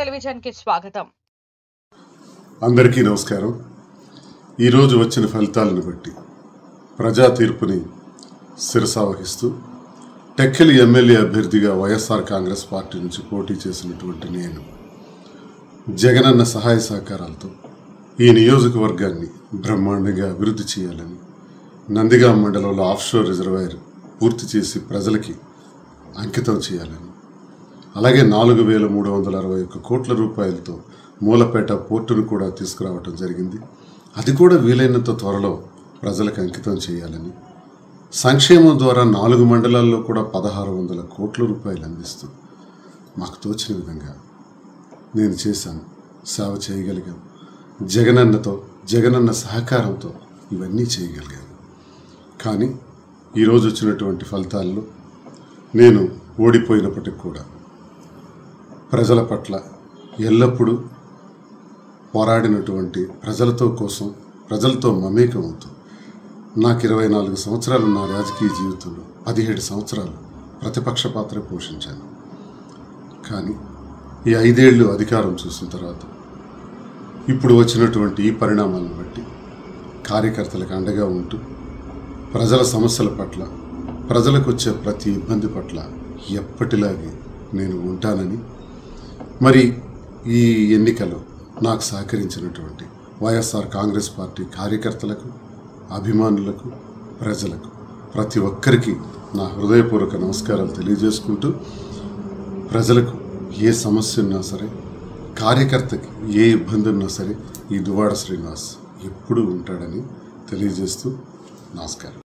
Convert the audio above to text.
Television కి స్వాగతం. అందరికీ నమస్కారం. ఈరోజు వచ్చిన ఫలితాలను బట్టి ప్రజా తీర్పుని శిరసావహిస్తూ టెక్కలి ఎమ్మెల్యే అభ్యర్థిగా వైఎస్ఆర్ కాంగ్రెస్ పార్టీ నుంచి పోటీ చేసినటువంటి నేను జగనన్న సహాయ సహకారాలతో ఈ నియోజకవర్గాన్ని బ్రహ్మాండంగా అభివృద్ధి చేయాలని, నందిగామ మండలంలో ఆఫ్షోర్ రిజర్వాయర్ పూర్తి చేసి ప్రజలకి అంకితం చేయాలని, అలాగే 4,361 కోట్ల రూపాయలతో మూలపేట పోర్టును కూడా తీసుకురావటం జరిగింది. అది కూడా వీలైనంత త్వరలో ప్రజలకు అంకితం చేయాలని, సంక్షేమం ద్వారా 4 మండలాల్లో కూడా 1,600 కోట్ల రూపాయలు అందిస్తూ మాకు తోచిన విధంగా నేను చేశాను, సేవ చేయగలిగాను. జగనన్న సహకారంతో ఇవన్నీ చేయగలిగాను. కానీ ఈరోజు వచ్చినటువంటి ఫలితాల్లో నేను ఓడిపోయినప్పటికి కూడా ప్రజల పట్ల ఎల్లప్పుడూ పోరాడినటువంటి ప్రజలతో మమేకం అవుతూ నాకు 24 సంవత్సరాలు నా రాజకీయ జీవితంలో 17 సంవత్సరాలు ప్రతిపక్ష పాత్ర పోషించాను. కానీ ఈ 5 ఏళ్ళు అధికారం చూసిన తర్వాత ఇప్పుడు వచ్చినటువంటి ఈ పరిణామాలను బట్టి కార్యకర్తలకు అండగా ఉంటూ ప్రజల సమస్యల పట్ల, ప్రజలకు వచ్చే ప్రతి ఇబ్బంది పట్ల ఎప్పటిలాగే నేను ఉంటానని, మరి ఈ ఎన్నికలో నాకు సహకరించినటువంటి వైఎస్ఆర్ కాంగ్రెస్ పార్టీ కార్యకర్తలకు, అభిమానులకు, ప్రజలకు ప్రతి ఒక్కరికి నా హృదయపూర్వక నమస్కారాలు తెలియజేసుకుంటూ, ప్రజలకు ఏ సమస్య ఉన్నా సరే, కార్యకర్తకి ఏ ఇబ్బంది ఉన్నా సరే ఈ దువ్వాడ శ్రీనివాస్ ఎప్పుడూ ఉంటాడని తెలియజేస్తూ నమస్కారం.